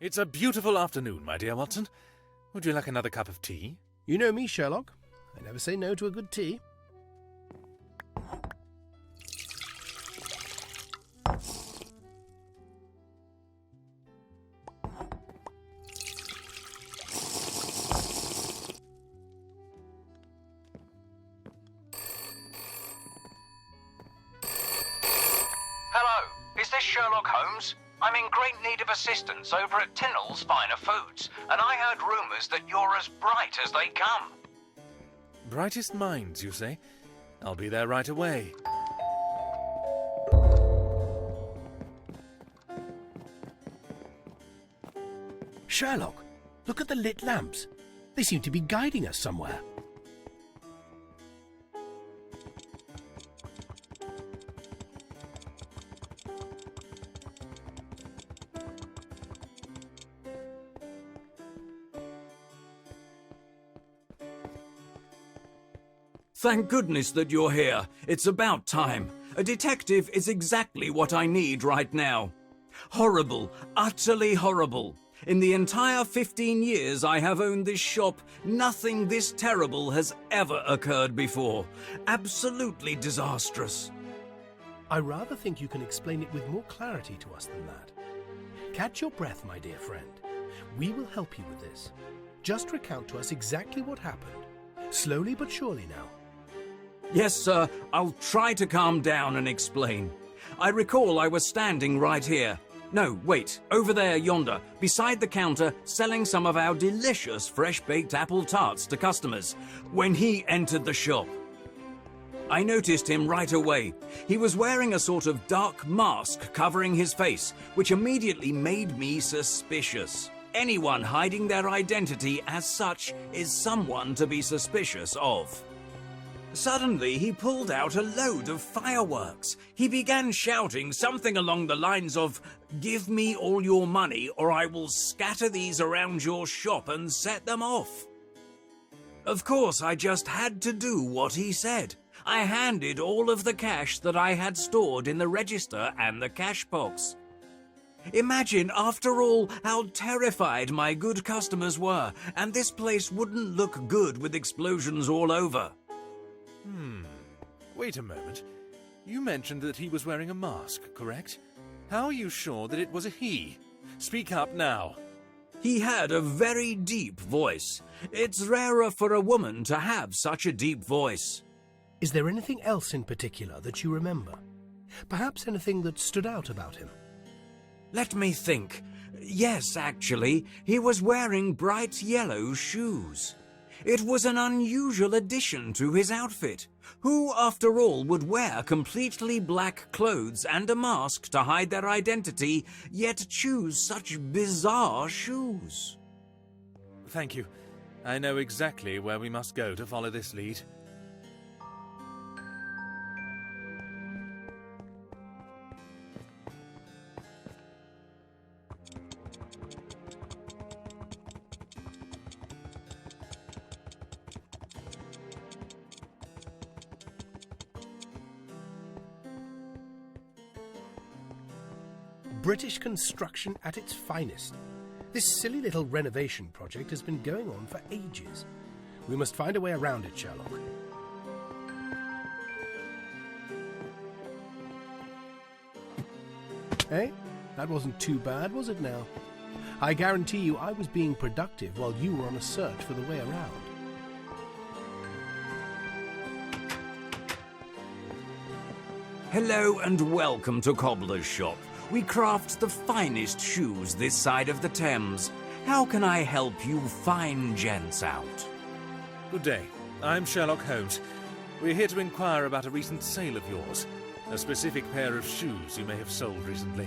It's a beautiful afternoon, my dear Watson. Would you like another cup of tea? You know me, Sherlock. I never say no to a good tea. Hello, is this Sherlock Holmes? I'm in great need of assistance over at Tinnell's Finer Foods, and I heard rumours that you're as bright as they come. Brightest minds, you say? I'll be there right away. Sherlock, look at the lit lamps. They seem to be guiding us somewhere. Thank goodness that you're here. It's about time. A detective is exactly what I need right now. Horrible, utterly horrible. In the entire 15 years I have owned this shop, nothing this terrible has ever occurred before. Absolutely disastrous. I rather think you can explain it with more clarity to us than that. Catch your breath, my dear friend. We will help you with this. Just recount to us exactly what happened. Slowly but surely now. Yes, sir. I'll try to calm down and explain. I recall I was standing right here. No, wait, over there yonder, beside the counter, selling some of our delicious fresh-baked apple tarts to customers, when he entered the shop. I noticed him right away. He was wearing a sort of dark mask covering his face, which immediately made me suspicious. Anyone hiding their identity as such is someone to be suspicious of. Suddenly, he pulled out a load of fireworks. He began shouting something along the lines of, "Give me all your money or I will scatter these around your shop and set them off." Of course, I just had to do what he said. I handed all of the cash that I had stored in the register and the cash box. Imagine, after all, how terrified my good customers were, and this place wouldn't look good with explosions all over. Wait a moment. You mentioned that he was wearing a mask, correct? How are you sure that it was a he? Speak up now. He had a very deep voice. It's rarer for a woman to have such a deep voice. Is there anything else in particular that you remember? Perhaps anything that stood out about him? Let me think. Yes, actually, he was wearing bright yellow shoes. It was an unusual addition to his outfit. Who, after all, would wear completely black clothes and a mask to hide their identity, yet choose such bizarre shoes? Thank you. I know exactly where we must go to follow this lead. British construction at its finest. This silly little renovation project has been going on for ages. We must find a way around it, Sherlock. Hey, that wasn't too bad, was it now? I guarantee you I was being productive while you were on a search for the way around. Hello and welcome to Cobbler's Shop. We craft the finest shoes this side of the Thames. How can I help you fine gents out? Good day. I'm Sherlock Holmes. We're here to inquire about a recent sale of yours. A specific pair of shoes you may have sold recently.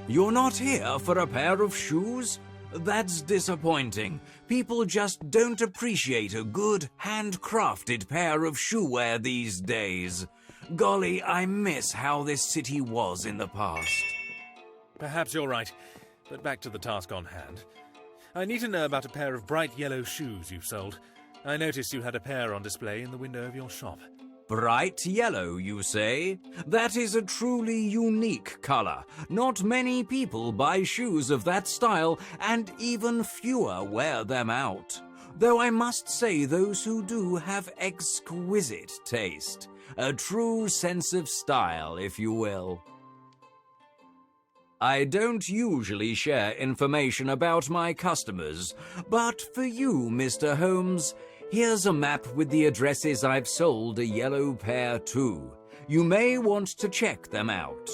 You're not here for a pair of shoes? That's disappointing. People just don't appreciate a good, handcrafted pair of shoewear these days. Golly, I miss how this city was in the past. Perhaps you're right, but back to the task on hand. I need to know about a pair of bright yellow shoes you've sold. I noticed you had a pair on display in the window of your shop. Bright yellow, you say? That is a truly unique color. Not many people buy shoes of that style, and even fewer wear them out. Though I must say those who do have exquisite taste. A true sense of style, if you will. I don't usually share information about my customers, but for you, Mr. Holmes, here's a map with the addresses I've sold a yellow pair to. You may want to check them out.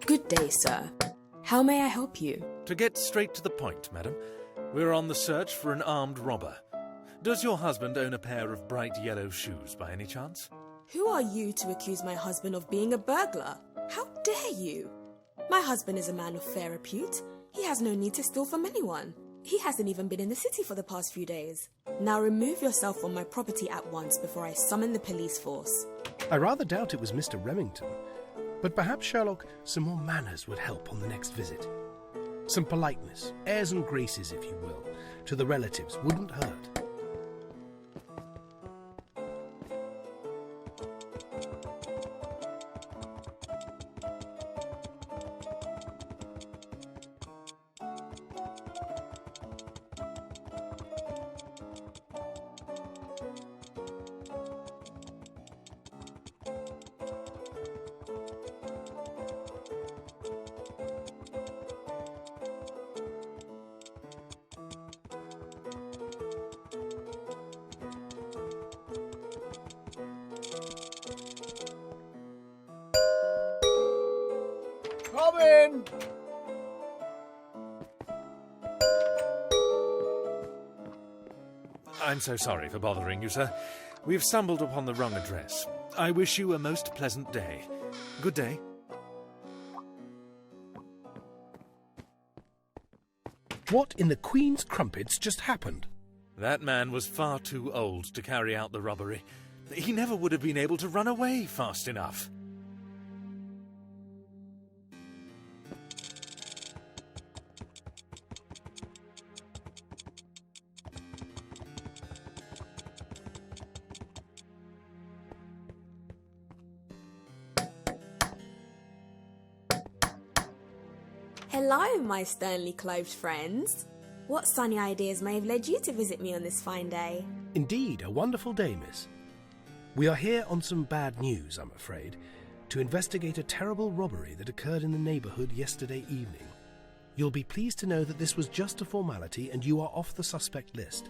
Good day, sir. How may I help you? To get straight to the point, madam, we're on the search for an armed robber. Does your husband own a pair of bright yellow shoes by any chance? Who are you to accuse my husband of being a burglar? How dare you? My husband is a man of fair repute. He has no need to steal from anyone. He hasn't even been in the city for the past few days. Now remove yourself from my property at once before I summon the police force. I rather doubt it was Mr. Remington, but perhaps, Sherlock, some more manners would help on the next visit. Some politeness, airs and graces, if you will, to the relatives wouldn't hurt. Come in! I'm so sorry for bothering you, sir. We've stumbled upon the wrong address. I wish you a most pleasant day. Good day. What in the Queen's crumpets just happened? That man was far too old to carry out the robbery. He never would have been able to run away fast enough. Hello, my sternly clothed friends. What sunny ideas may have led you to visit me on this fine day? Indeed, a wonderful day, miss. We are here on some bad news, I'm afraid, to investigate a terrible robbery that occurred in the neighbourhood yesterday evening. You'll be pleased to know that this was just a formality and you are off the suspect list.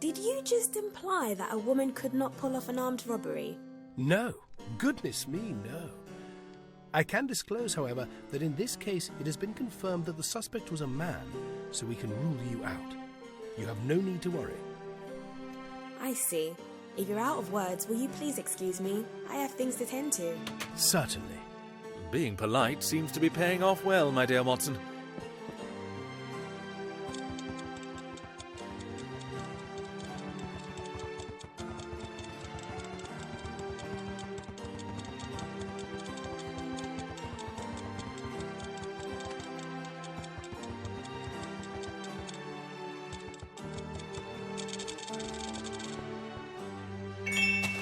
Did you just imply that a woman could not pull off an armed robbery? No, goodness me, no. I can disclose, however, that in this case it has been confirmed that the suspect was a man, so we can rule you out. You have no need to worry. I see. If you're out of words, will you please excuse me? I have things to tend to. Certainly. Being polite seems to be paying off well, my dear Watson.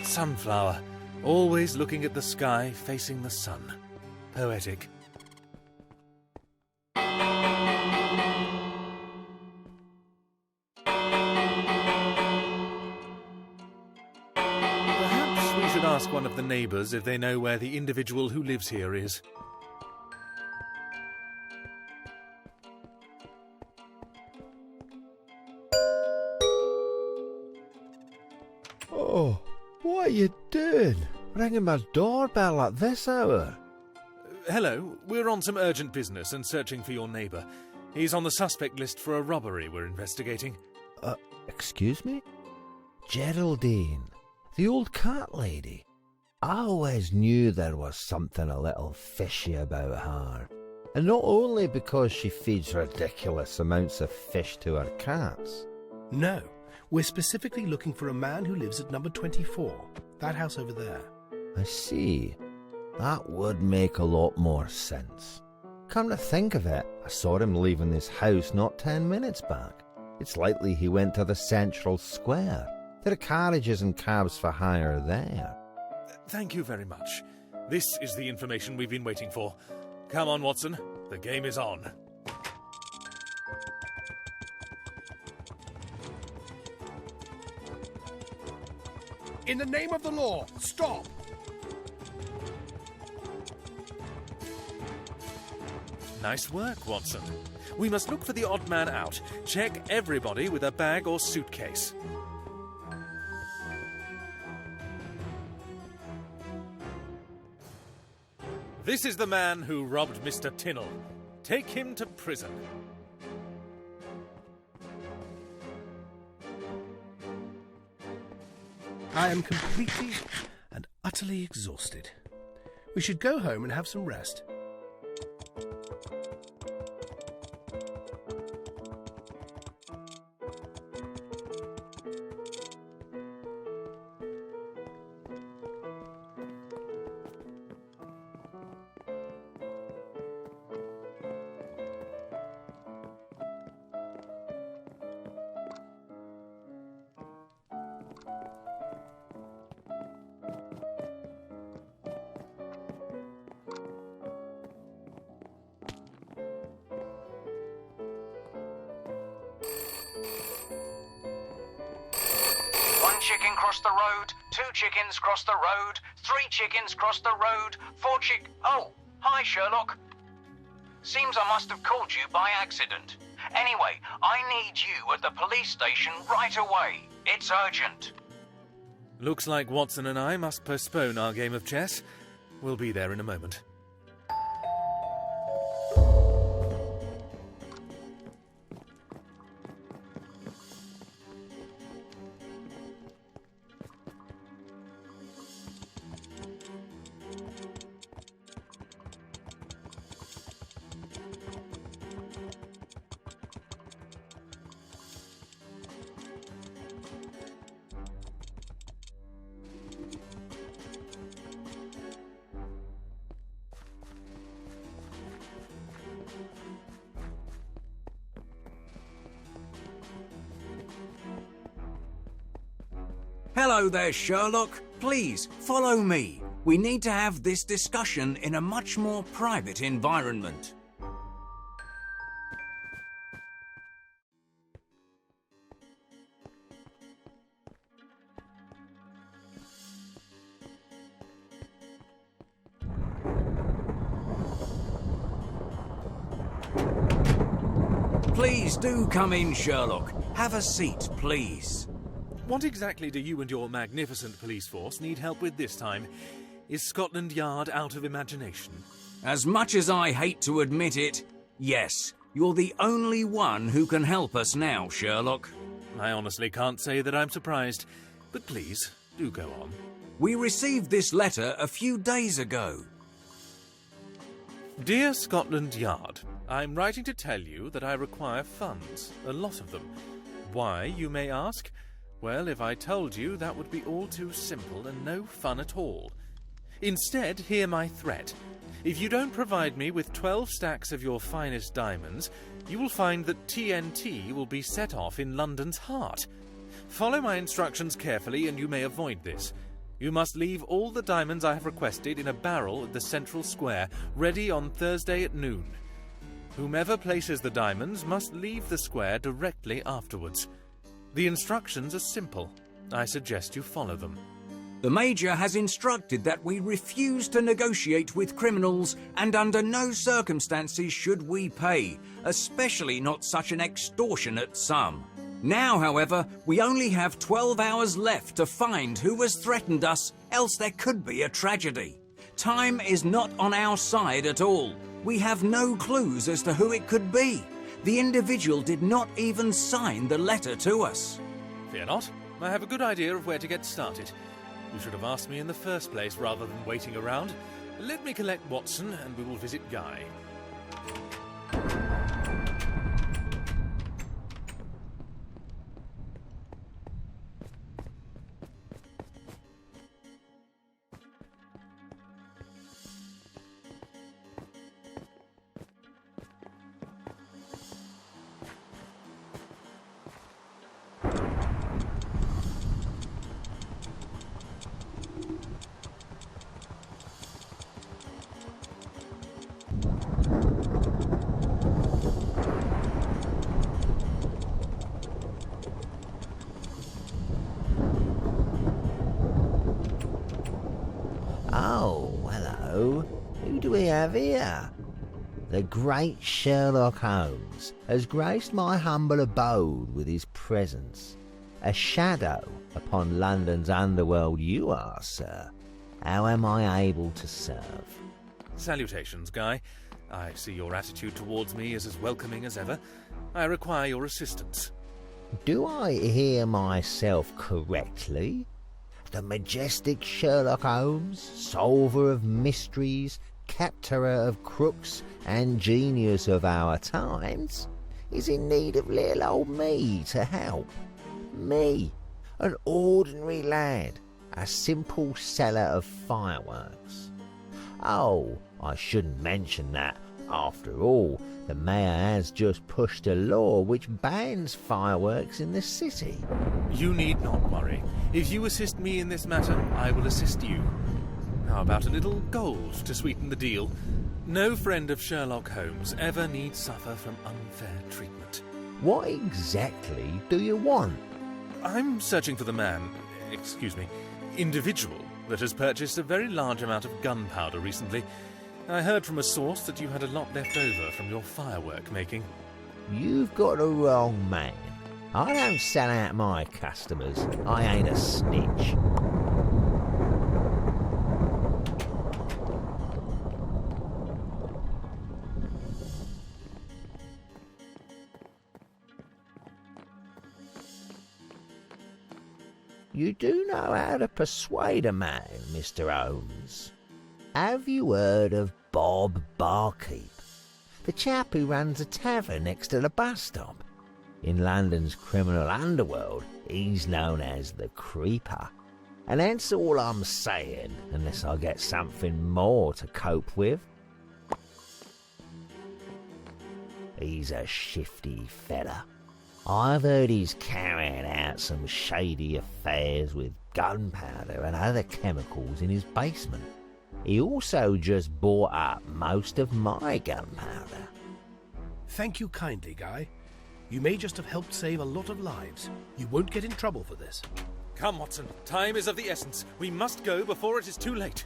Sunflower, always looking at the sky, facing the sun. Poetic. Perhaps we should ask one of the neighbours if they know where the individual who lives here is. Oh, what are you doing? Ringing my doorbell at this hour? Hello. We're on some urgent business and searching for your neighbour. He's on the suspect list for a robbery we're investigating. Excuse me? Geraldine, the old cat lady. I always knew there was something a little fishy about her. And not only because she feeds ridiculous amounts of fish to her cats. No, we're specifically looking for a man who lives at number 24, that house over there. I see. That would make a lot more sense. Come to think of it, I saw him leaving this house not 10 minutes back. It's likely he went to the central square. There are carriages and cabs for hire there. Thank you very much. This is the information we've been waiting for. Come on, Watson. The game is on. In the name of the law, stop! Nice work, Watson. We must look for the odd man out. Check everybody with a bag or suitcase. This is the man who robbed Mr. Tinnell. Take him to prison. I am completely and utterly exhausted. We should go home and have some rest. One chicken crossed the road, 2 chickens crossed the road, 3 chickens crossed the road, 4 Oh, hi, Sherlock. Seems I must have called you by accident. Anyway, I need you at the police station right away. It's urgent. Looks like Watson and I must postpone our game of chess. We'll be there in a moment. Hello there, Sherlock. Please, follow me. We need to have this discussion in a much more private environment. Please do come in, Sherlock. Have a seat, please. What exactly do you and your magnificent police force need help with this time? Is Scotland Yard out of imagination? As much as I hate to admit it, yes, you're the only one who can help us now, Sherlock. I honestly can't say that I'm surprised, but please, do go on. We received this letter a few days ago. Dear Scotland Yard, I'm writing to tell you that I require funds, a lot of them. Why, you may ask? Well, if I told you, that would be all too simple and no fun at all. Instead, hear my threat. If you don't provide me with 12 stacks of your finest diamonds, you will find that TNT will be set off in London's heart. Follow my instructions carefully and you may avoid this. You must leave all the diamonds I have requested in a barrel at the central square, ready on Thursday at noon. Whomever places the diamonds must leave the square directly afterwards. The instructions are simple. I suggest you follow them. The Major has instructed that we refuse to negotiate with criminals, and under no circumstances should we pay, especially not such an extortionate sum. Now, however, we only have 12 hours left to find who has threatened us, else there could be a tragedy. Time is not on our side at all. We have no clues as to who it could be. The individual did not even sign the letter to us. Fear not. I have a good idea of where to get started. You should have asked me in the first place rather than waiting around. Let me collect Watson and we will visit Guy. Oh, hello. Who do we have here? The great Sherlock Holmes has graced my humble abode with his presence. A shadow upon London's underworld you are, sir. How am I able to serve? Salutations, Guy. I see your attitude towards me is as welcoming as ever. I require your assistance. Do I hear myself correctly? The majestic Sherlock Holmes, solver of mysteries, capturer of crooks, and genius of our times, is in need of little old me to help. Me, an ordinary lad, a simple seller of fireworks. Oh, I shouldn't mention that, after all, the mayor has just pushed a law which bans fireworks in the city. You need not worry. If you assist me in this matter, I will assist you. How about a little gold to sweeten the deal? No friend of Sherlock Holmes ever need suffer from unfair treatment. What exactly do you want? I'm searching for the individual that has purchased a very large amount of gunpowder recently. I heard from a source that you had a lot left over from your firework making. You've got the wrong man. I don't sell out my customers. I ain't a snitch. You do know how to persuade a man, Mr. Holmes. Have you heard of Bob Barkeep? The chap who runs a tavern next to the bus stop. In London's criminal underworld, he's known as the Creeper. And that's all I'm saying, unless I get something more to cope with. He's a shifty fella. I've heard he's carrying out some shady affairs with gunpowder and other chemicals in his basement. He also just bought up most of my gunpowder. Thank you kindly, Guy. You may just have helped save a lot of lives. You won't get in trouble for this. Come, Watson. Time is of the essence. We must go before it is too late.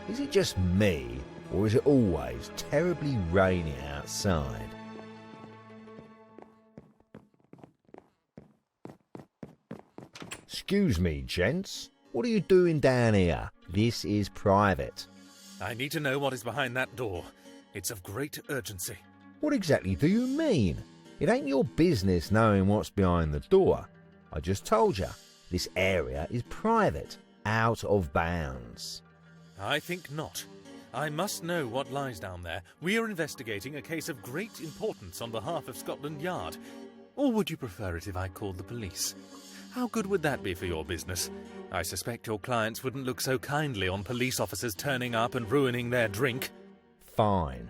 Is it just me, or is it always terribly rainy outside? Excuse me, gents. What are you doing down here? This is private. I need to know what is behind that door. It's of great urgency. What exactly do you mean? It ain't your business knowing what's behind the door. I just told you, this area is private, out of bounds. I think not. I must know what lies down there. We are investigating a case of great importance on behalf of Scotland Yard. Or would you prefer it if I called the police? How good would that be for your business? I suspect your clients wouldn't look so kindly on police officers turning up and ruining their drink. Fine.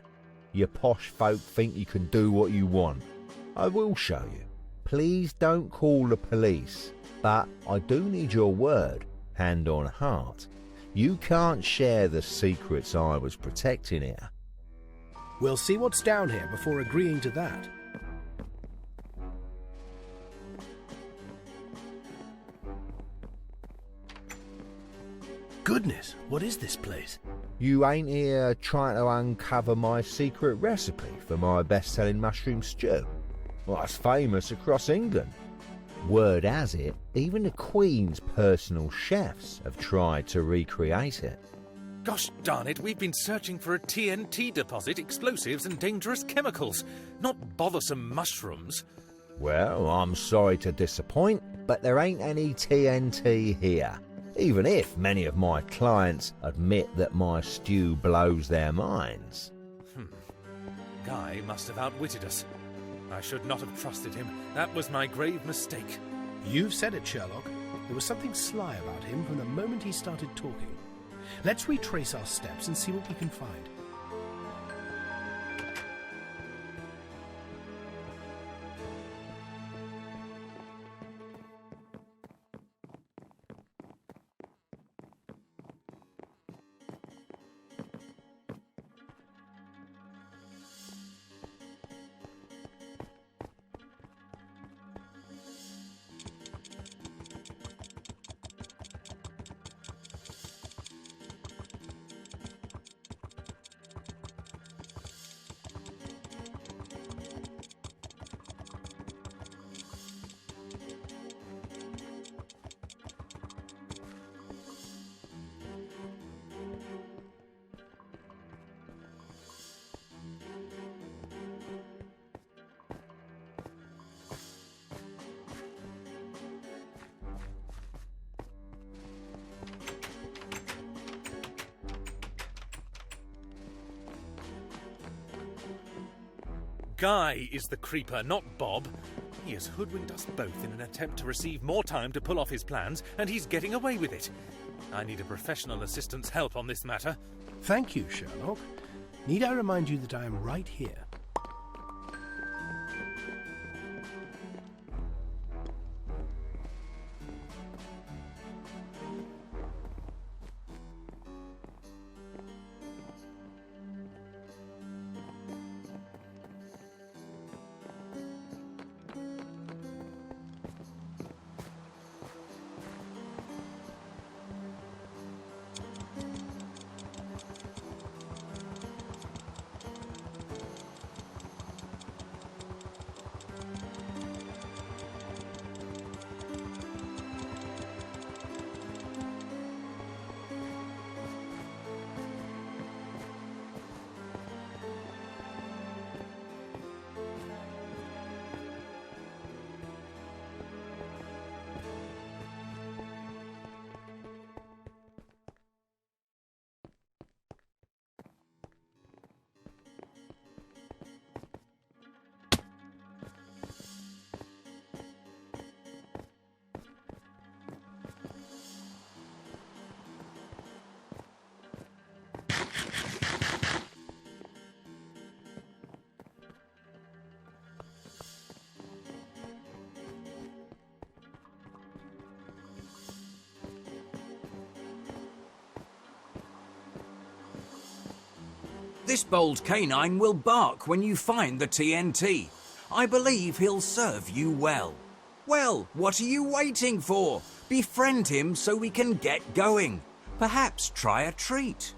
You posh folk think you can do what you want. I will show you. Please don't call the police. But I do need your word, hand on heart. You can't share the secrets I was protecting here. We'll see what's down here before agreeing to that. Goodness, what is this place? You ain't here trying to uncover my secret recipe for my best-selling mushroom stew? Well, it's famous across England. Word has it, even the Queen's personal chefs have tried to recreate it. Gosh darn it, we've been searching for a TNT deposit, explosives and dangerous chemicals, not bothersome mushrooms. Well, I'm sorry to disappoint, but there ain't any TNT here. Even if many of my clients admit that my stew blows their minds. Guy must have outwitted us. I should not have trusted him. That was my grave mistake. You've said it, Sherlock. There was something sly about him from the moment he started talking. Let's retrace our steps and see what we can find. Guy is the creeper, not Bob. He has hoodwinked us both in an attempt to receive more time to pull off his plans, and he's getting away with it. I need a professional assistant's help on this matter. Thank you, Sherlock. Need I remind you that I am right here? This bold canine will bark when you find the TNT. I believe he'll serve you well. Well, what are you waiting for? Befriend him so we can get going. Perhaps try a treat.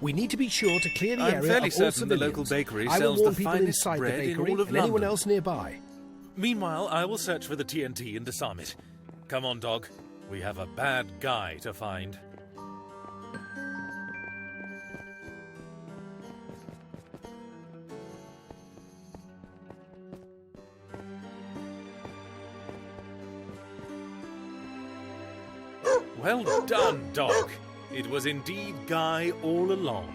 We need to be sure to clear the I'm area fairly of all certain the civilians. local bakery I will sells warn the people finest inside the bread in bakery all of and anyone London. else nearby. Meanwhile, I will search for the TNT and disarm it. Come on, dog. We have a bad guy to find. Well done, dog. It was indeed Guy all along.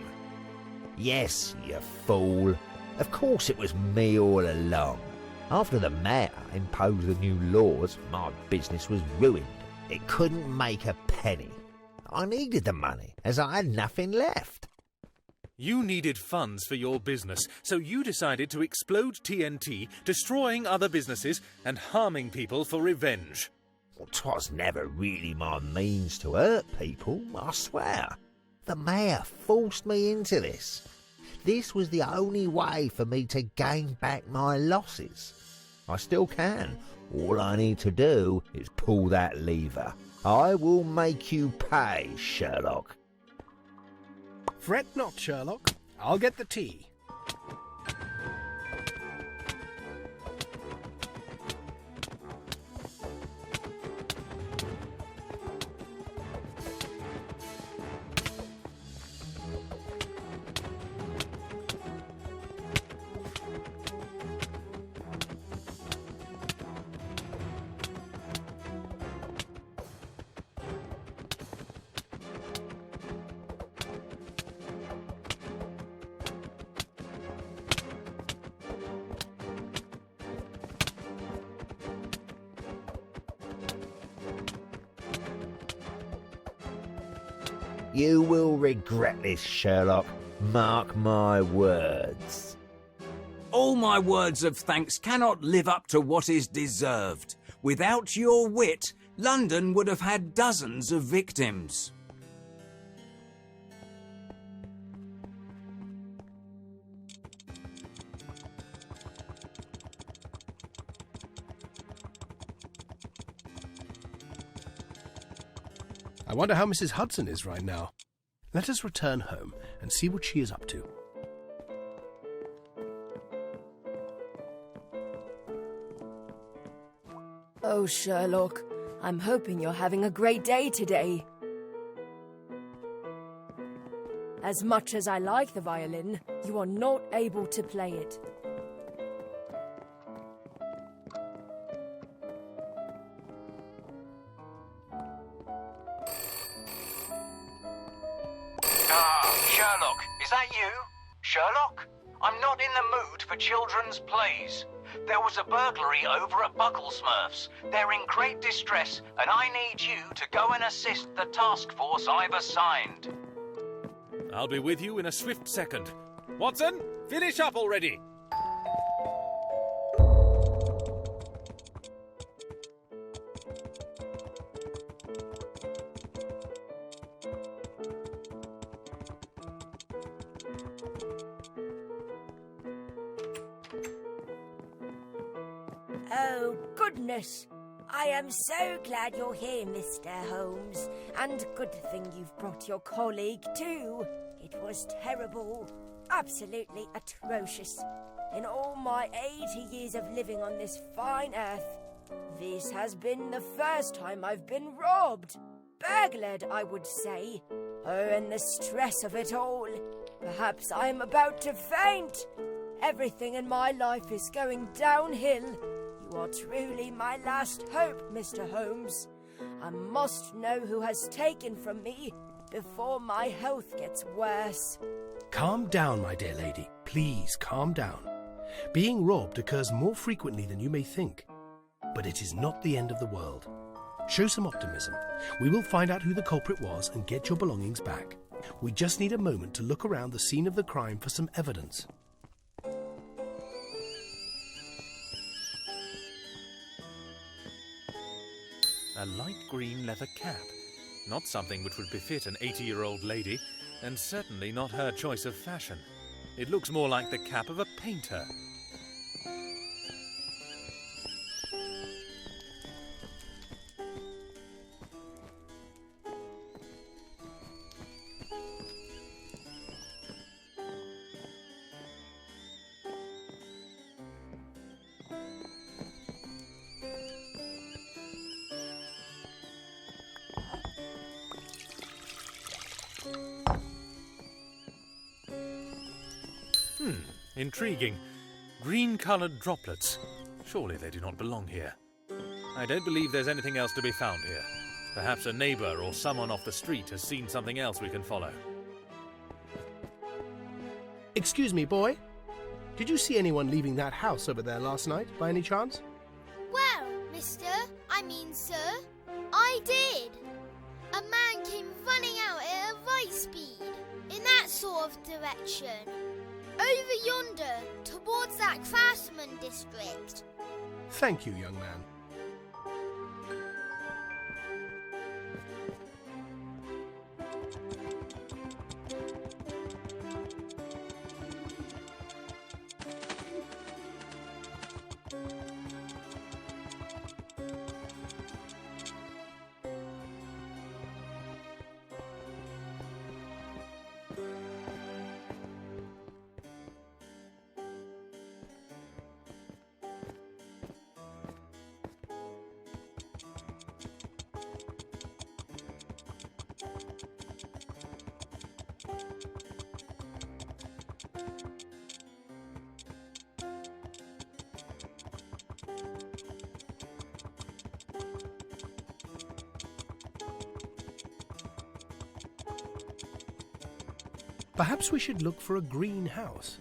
Yes, you fool. Of course it was me all along. After the mayor imposed the new laws, my business was ruined. It couldn't make a penny. I needed the money, as I had nothing left. You needed funds for your business, so you decided to explode TNT, destroying other businesses and harming people for revenge. 'Twas never really my means to hurt people, I swear. The mayor forced me into this. This was the only way for me to gain back my losses. I still can. All I need to do is pull that lever. I will make you pay, Sherlock. Fret not, Sherlock. I'll get the tea. You will regret this, Sherlock. Mark my words. All my words of thanks cannot live up to what is deserved. Without your wit, London would have had dozens of victims. I wonder how Mrs. Hudson is right now. Let us return home and see what she is up to. Oh, Sherlock, I'm hoping you're having a great day today. As much as I like the violin, you are not able to play it. Sherlock, is that you? Sherlock? I'm not in the mood for children's plays. There was a burglary over at Bucklesmurf's. They're in great distress, and I need you to go and assist the task force I've assigned. I'll be with you in a swift second. Watson, finish up already! Oh, goodness. I am so glad you're here, Mr. Holmes. And good thing you've brought your colleague, too. It was terrible. Absolutely atrocious. In all my 80 years of living on this fine earth, this has been the first time I've been robbed. Burglared, I would say. Oh, and the stress of it all. Perhaps I'm about to faint. Everything in my life is going downhill. You are truly my last hope, Mr. Holmes. I must know who has taken from me before my health gets worse. Calm down, my dear lady. Please calm down. Being robbed occurs more frequently than you may think. But it is not the end of the world. Show some optimism. We will find out who the culprit was and get your belongings back. We just need a moment to look around the scene of the crime for some evidence. A light green leather cap. Not something which would befit an 80-year-old lady, and certainly not her choice of fashion. It looks more like the cap of a painter. Intriguing. Green-coloured droplets. Surely they do not belong here. I don't believe there's anything else to be found here. Perhaps a neighbour or someone off the street has seen something else we can follow. Excuse me, boy. Did you see anyone leaving that house over there last night, by any chance? Well, sir, I did. A man came running out at a right speed, in that sort of direction. Over yonder, towards that craftsman district. Thank you, young man. Perhaps we should look for a greenhouse.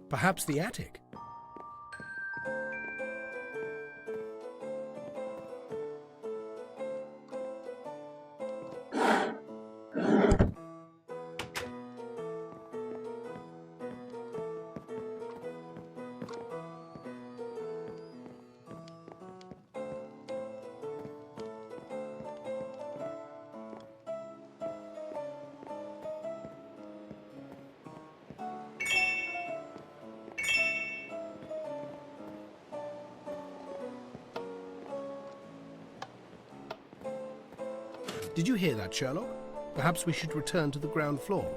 Perhaps the attic. Did you hear that, Sherlock? Perhaps we should return to the ground floor.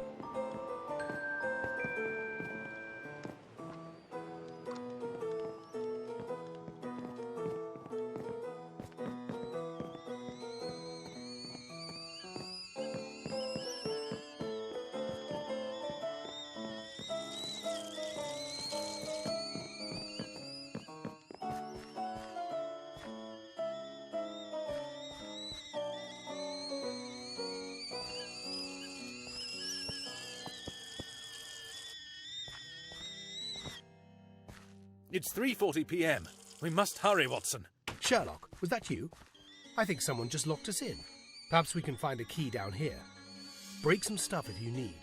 It's 3:40 p.m. We must hurry, Watson. Sherlock, was that you? I think someone just locked us in. Perhaps we can find a key down here. Break some stuff if you need.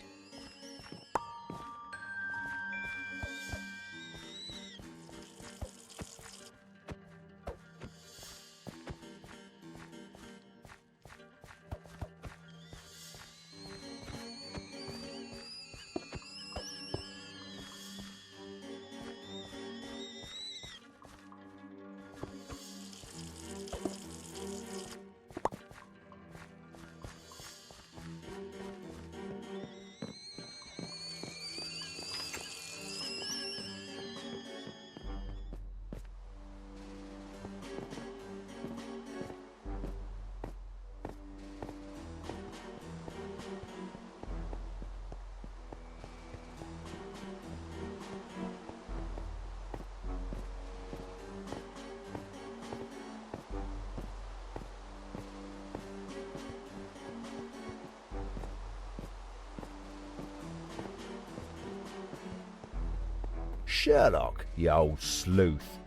Sherlock, you old sleuth.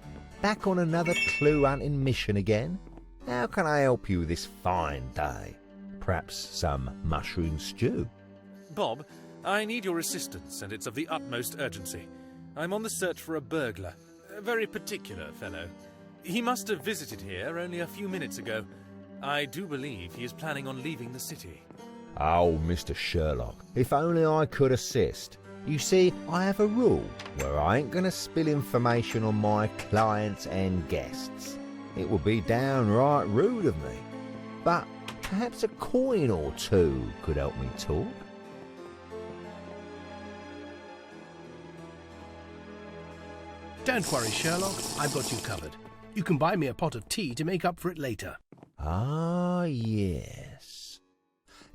Back on another clue-hunting mission again? How can I help you this fine day? Perhaps some mushroom stew? Bob, I need your assistance, and it's of the utmost urgency. I'm on the search for a burglar. A very particular fellow. He must have visited here only a few minutes ago. I do believe he is planning on leaving the city. Oh, Mr. Sherlock, if only I could assist. You see, I have a rule where I ain't going to spill information on my clients and guests. It would be downright rude of me. But perhaps a coin or two could help me talk. Don't worry, Sherlock. I've got you covered. You can buy me a pot of tea to make up for it later. Ah, yes.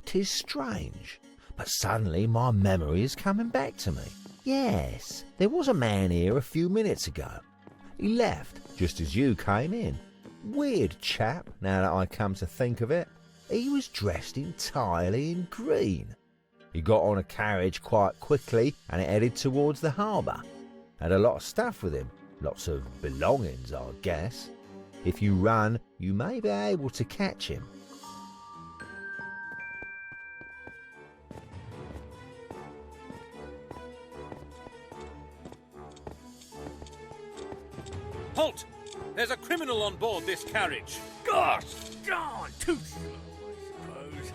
'Tis strange, but suddenly my memory is coming back to me. Yes, there was a man here a few minutes ago. He left just as you came in. Weird chap, now that I come to think of it. He was dressed entirely in green. He got on a carriage quite quickly and it headed towards the harbour. Had a lot of stuff with him, lots of belongings, I guess. If you run, you may be able to catch him. Halt! There's a criminal on board this carriage. Gosh darn, too slow, I suppose.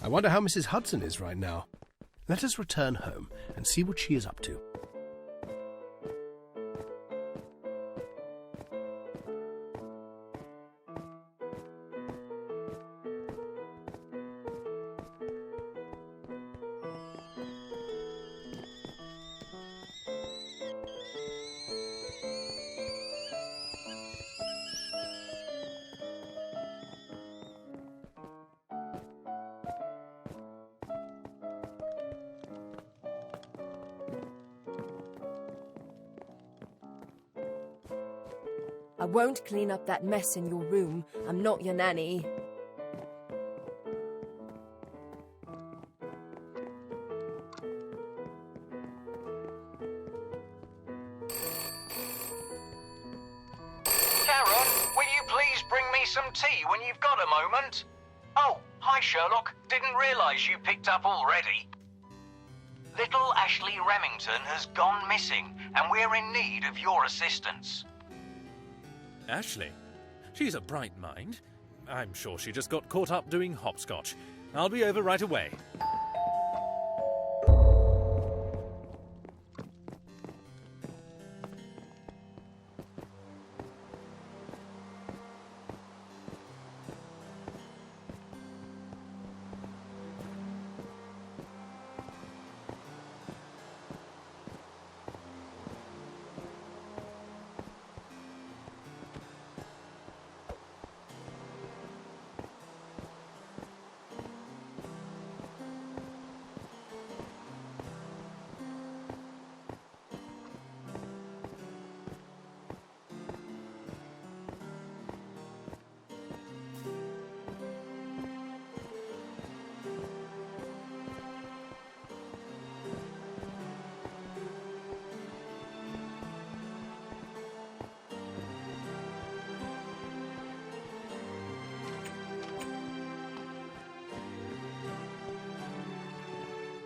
I wonder how Mrs. Hudson is right now. Let us return home and see what she is up to. I won't clean up that mess in your room. I'm not your nanny. Karen, will you please bring me some tea when you've got a moment? Oh, hi Sherlock. Didn't realise you picked up already. Little Ashley Remington has gone missing, and we're in need of your assistance. Ashley? She's a bright mind. I'm sure she just got caught up doing hopscotch. I'll be over right away.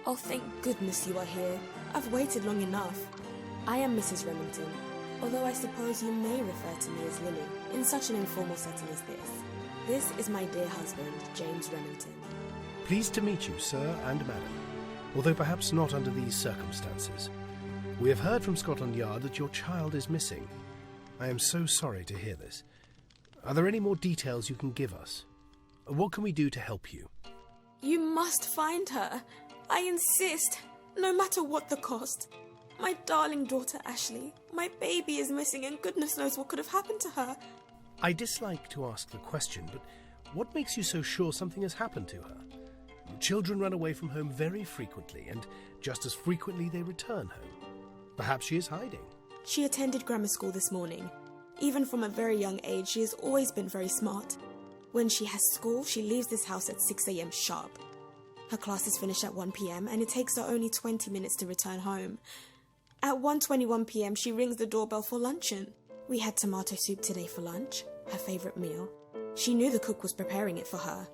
Oh, thank goodness you are here. I've waited long enough. I am Mrs. Remington, although I suppose you may refer to me as Lily, in such an informal setting as this. This is my dear husband, James Remington. Pleased to meet you, sir and madam, although perhaps not under these circumstances. We have heard from Scotland Yard that your child is missing. I am so sorry to hear this. Are there any more details you can give us? What can we do to help you? You must find her. I insist, no matter what the cost. My darling daughter Ashley, my baby is missing and goodness knows what could have happened to her. I dislike to ask the question, but what makes you so sure something has happened to her? Children run away from home very frequently, and just as frequently they return home. Perhaps she is hiding. She attended grammar school this morning. Even from a very young age, she has always been very smart. When she has school, she leaves this house at 6 a.m. sharp. Her classes finish at 1 p.m. and it takes her only 20 minutes to return home. At 1:21 p.m. she rings the doorbell for luncheon. We had tomato soup today for lunch, her favourite meal. She knew the cook was preparing it for her.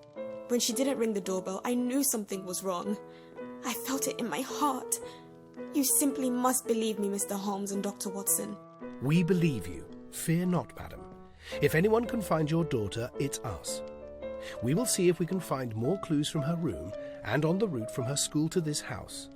When she didn't ring the doorbell, I knew something was wrong. I felt it in my heart. You simply must believe me, Mr. Holmes and Dr. Watson. We believe you. Fear not, madam. If anyone can find your daughter, it's us. We will see if we can find more clues from her room and on the route from her school to this house.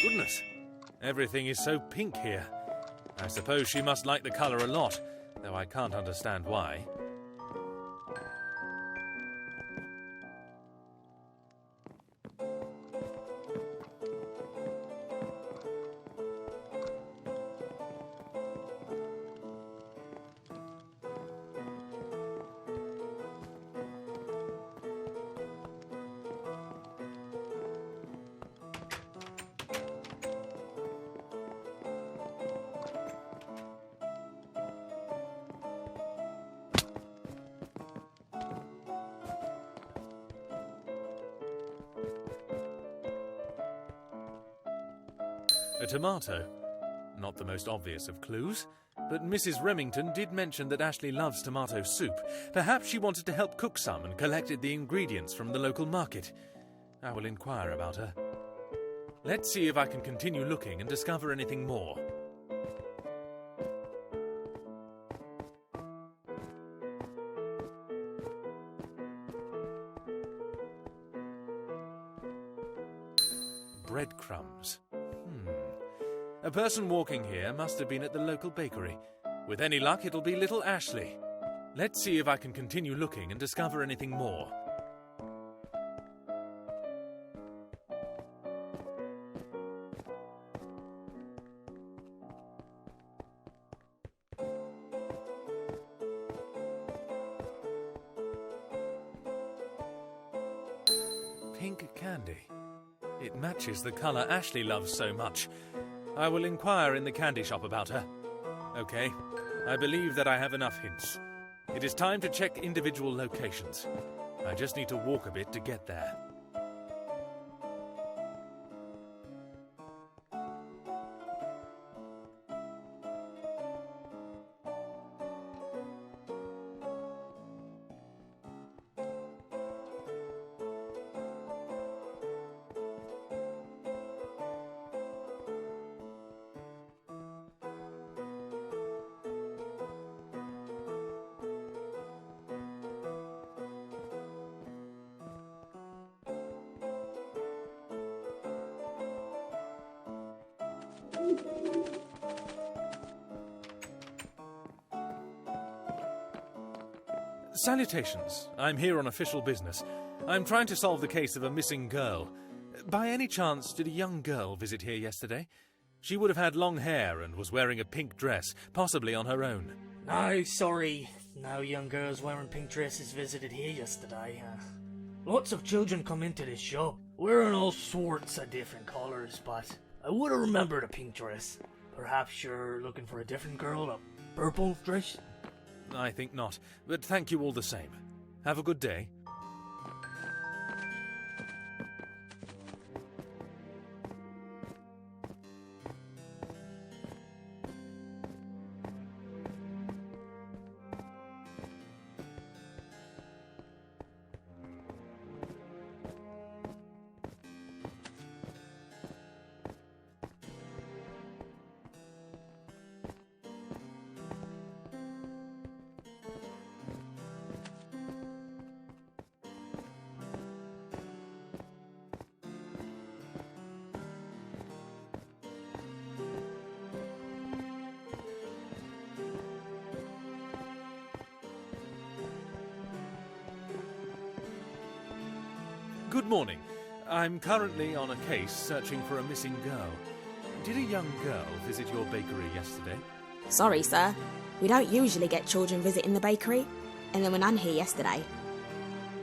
Goodness, everything is so pink here. I suppose she must like the colour a lot, though I can't understand why. A tomato. Not the most obvious of clues, but Mrs. Remington did mention that Ashley loves tomato soup. Perhaps she wanted to help cook some and collected the ingredients from the local market. I will inquire about her. Let's see if I can continue looking and discover anything more. Breadcrumbs. A person walking here must have been at the local bakery. With any luck, it'll be little Ashley. Let's see if I can continue looking and discover anything more. Pink candy. It matches the colour Ashley loves so much. I will inquire in the candy shop about her. Okay, I believe that I have enough hints. It is time to check individual locations. I just need to walk a bit to get there. Salutations. I'm here on official business. I'm trying to solve the case of a missing girl. By any chance, did a young girl visit here yesterday? She would have had long hair and was wearing a pink dress, possibly on her own. No, sorry. No young girls wearing pink dresses visited here yesterday. Lots of children come into this shop, wearing all sorts of different colours, but I would have remembered a pink dress. Perhaps you're looking for a different girl, a purple dress? I think not, but thank you all the same. Have a good day. Good morning. I'm currently on a case searching for a missing girl. Did a young girl visit your bakery yesterday? Sorry, sir. We don't usually get children visiting the bakery, and there were none here yesterday.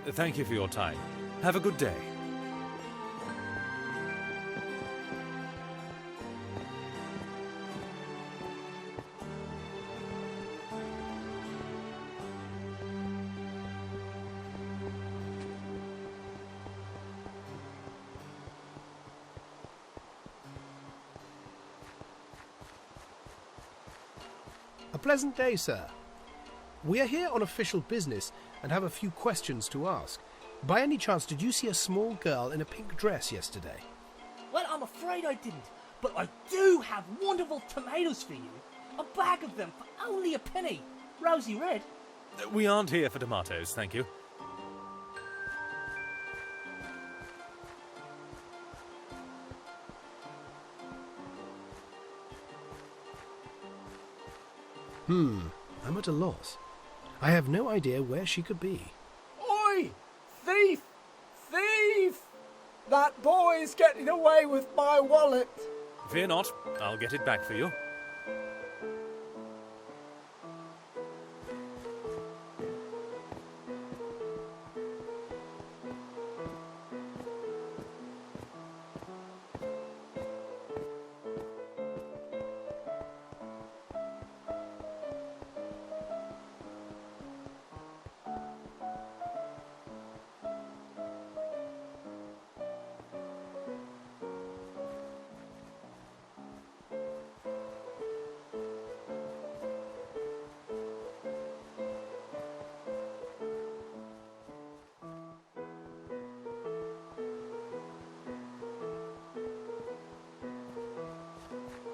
Thank you for your time. Have a good day. A pleasant day, sir. We are here on official business and have a few questions to ask. By any chance, did you see a small girl in a pink dress yesterday? Well, I'm afraid I didn't, but I do have wonderful tomatoes for you. A bag of them for only a penny. Rosy red. We aren't here for tomatoes, thank you. I'm at a loss. I have no idea where she could be. Oi! Thief! Thief! That boy is getting away with my wallet. Fear not, I'll get it back for you.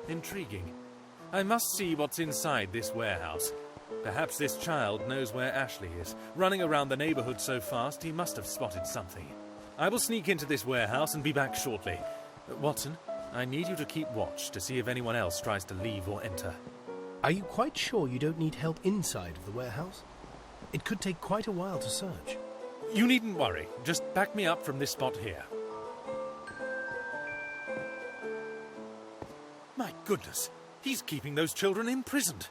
Intriguing. I must see what's inside this warehouse. Perhaps this child knows where Ashley is. Running around the neighborhood so fast, he must have spotted something. I will sneak into this warehouse and be back shortly. Watson, I need you to keep watch to see if anyone else tries to leave or enter. Are you quite sure you don't need help inside of the warehouse? It could take quite a while to search. You needn't worry. Just back me up from this spot here. My goodness, he's keeping those children imprisoned.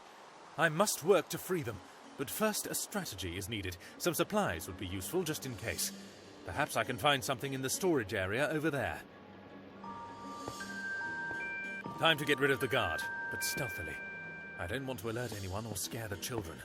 I must work to free them, but first a strategy is needed. Some supplies would be useful just in case. Perhaps I can find something in the storage area over there. Time to get rid of the guard, but stealthily. I don't want to alert anyone or scare the children.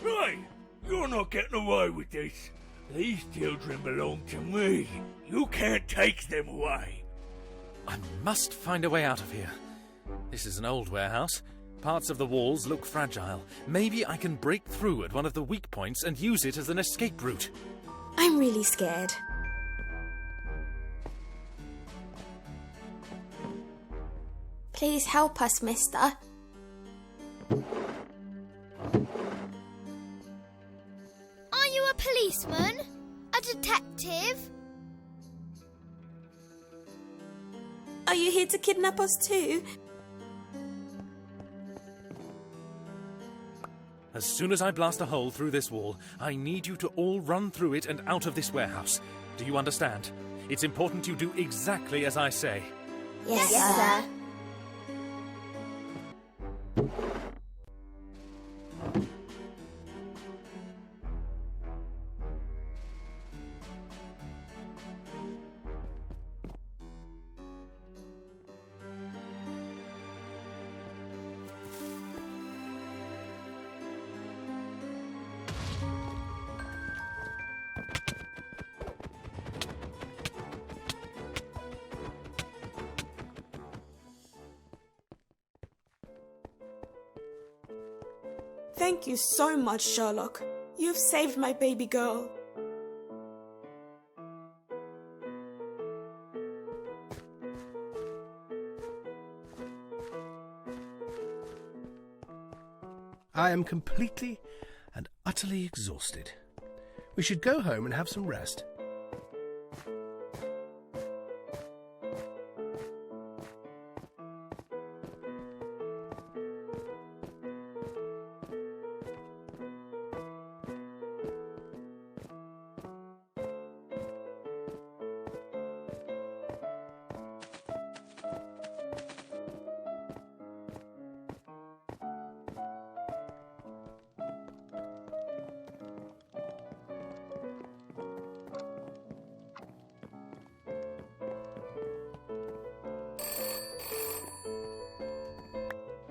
Right, you're not getting away with this. These children belong to me. You can't take them away. I must find a way out of here. This is an old warehouse. Parts of the walls look fragile. Maybe I can break through at one of the weak points and use it as an escape route. I'm really scared. Please help us, mister. Are you a policeman? A detective? Are you here to kidnap us too? As soon as I blast a hole through this wall, I need you to all run through it and out of this warehouse. Do you understand? It's important you do exactly as I say. Yes, sir. Thank you so much, Sherlock. You've saved my baby girl. I am completely and utterly exhausted. We should go home and have some rest.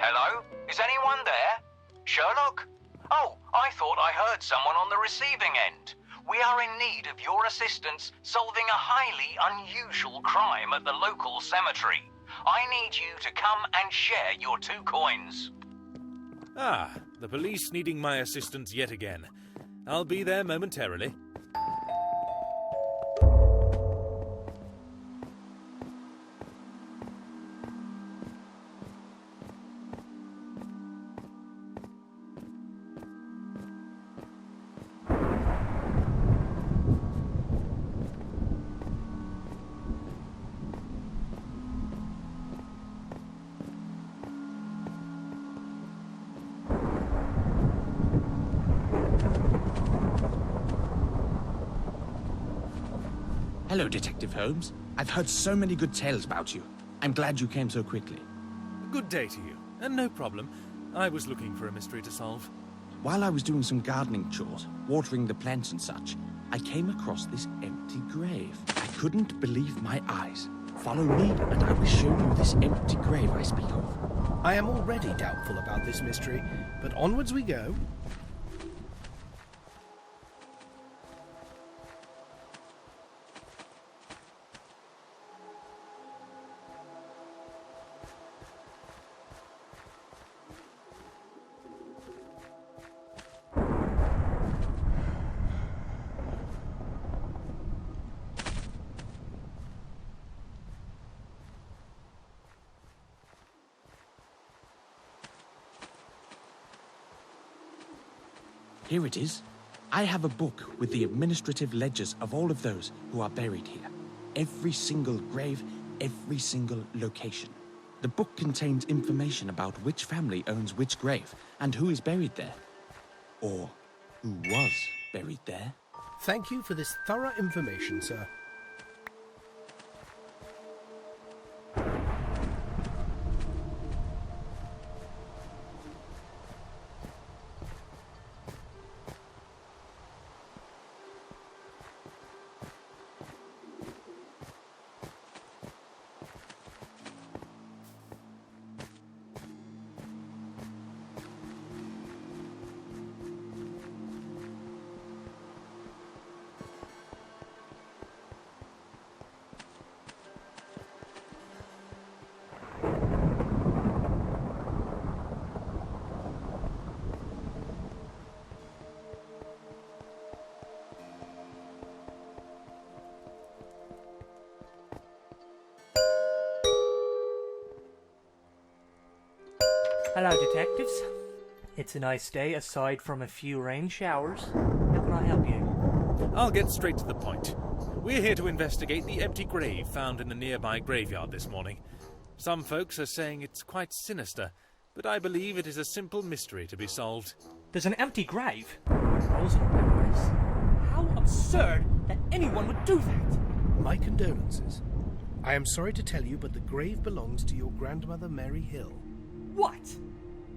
Hello? Is anyone there? Sherlock? Oh, I thought I heard someone on the receiving end. We are in need of your assistance solving a highly unusual crime at the local cemetery. I need you to come and share your 2 coins. Ah, the police needing my assistance yet again. I'll be there momentarily. Hello, Detective Holmes. I've heard so many good tales about you. I'm glad you came so quickly. Good day to you, and no problem. I was looking for a mystery to solve. While I was doing some gardening chores, watering the plants and such, I came across this empty grave. I couldn't believe my eyes. Follow me, and I will show you this empty grave I speak of. I am already doubtful about this mystery, but onwards we go. Here it is. I have a book with the administrative ledgers of all of those who are buried here. Every single grave, every single location. The book contains information about which family owns which grave and who is buried there. Or who was buried there. Thank you for this thorough information, sir. Hello, detectives. It's a nice day aside from a few rain showers. How can I help you? I'll get straight to the point. We're here to investigate the empty grave found in the nearby graveyard this morning. Some folks are saying it's quite sinister, but I believe it is a simple mystery to be solved. There's an empty grave? I wasn't aware of this. How absurd that anyone would do that! My condolences. I am sorry to tell you, but the grave belongs to your grandmother, Mary Hill. What?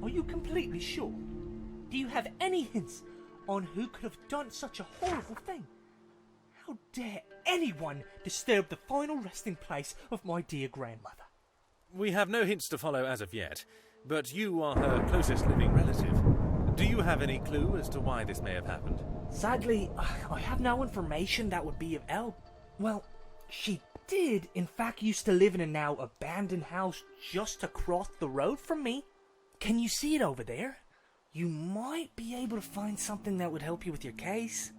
Are you completely sure? Do you have any hints on who could have done such a horrible thing? How dare anyone disturb the final resting place of my dear grandmother? We have no hints to follow as of yet, but you are her closest living relative. Do you have any clue as to why this may have happened? Sadly, I have no information that would be of help. Well, she did, in fact, used to live in a now abandoned house just across the road from me. Can you see it over there? You might be able to find something that would help you with your case.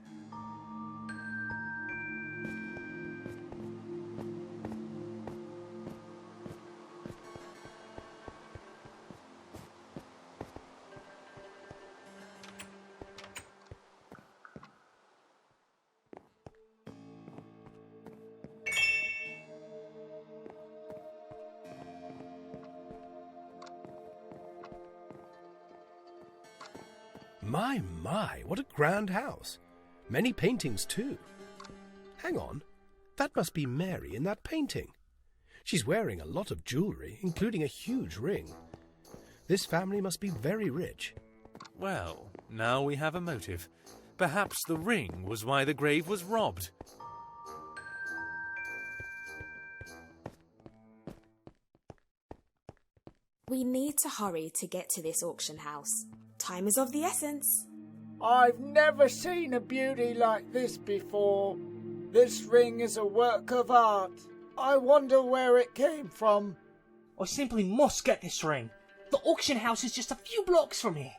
My, what a grand house. Many paintings, too. Hang on, that must be Mary in that painting. She's wearing a lot of jewellery, including a huge ring. This family must be very rich. Well, now we have a motive. Perhaps the ring was why the grave was robbed. We need to hurry to get to this auction house. Time is of the essence. I've never seen a beauty like this before. This ring is a work of art. I wonder where it came from. I simply must get this ring. The auction house is just a few blocks from here.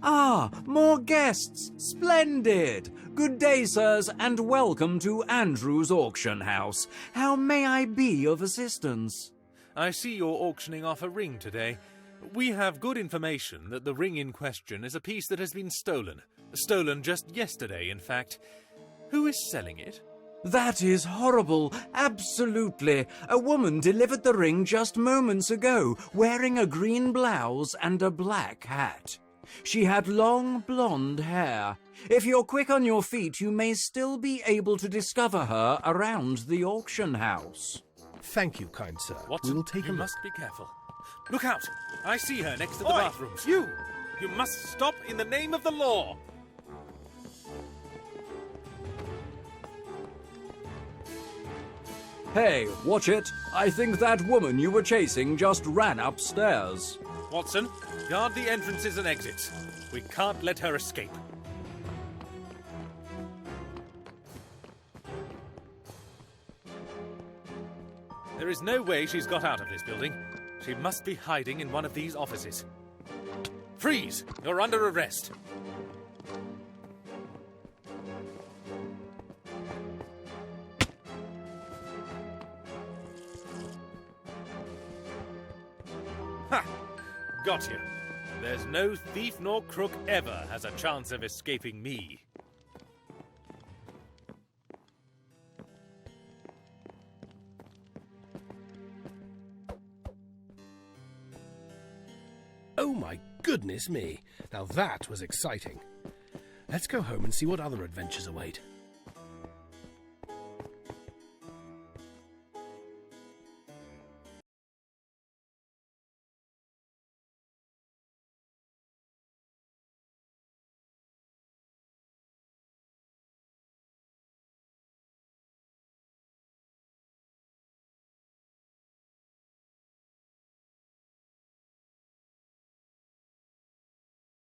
Ah, more guests! Splendid! Good day, sirs, and welcome to Andrew's auction house. How may I be of assistance? I see you're auctioning off a ring today. We have good information that the ring in question is a piece that has been stolen. Stolen just yesterday, in fact. Who is selling it? That is horrible. Absolutely. A woman delivered the ring just moments ago, wearing a green blouse and a black hat. She had long blonde hair. If you're quick on your feet, you may still be able to discover her around the auction house. Thank you, kind sir. Watson, we will take a you look. must be careful. Look out! I see her next to the Oi! bathrooms. You must stop in the name of the law! Hey, watch it. I think that woman you were chasing just ran upstairs. Watson, guard the entrances and exits. We can't let her escape. There is no way she's got out of this building. She must be hiding in one of these offices. Freeze! You're under arrest. Ha! Got you. There's no thief nor crook ever has a chance of escaping me. Oh my goodness me! Now that was exciting. Let's go home and see what other adventures await.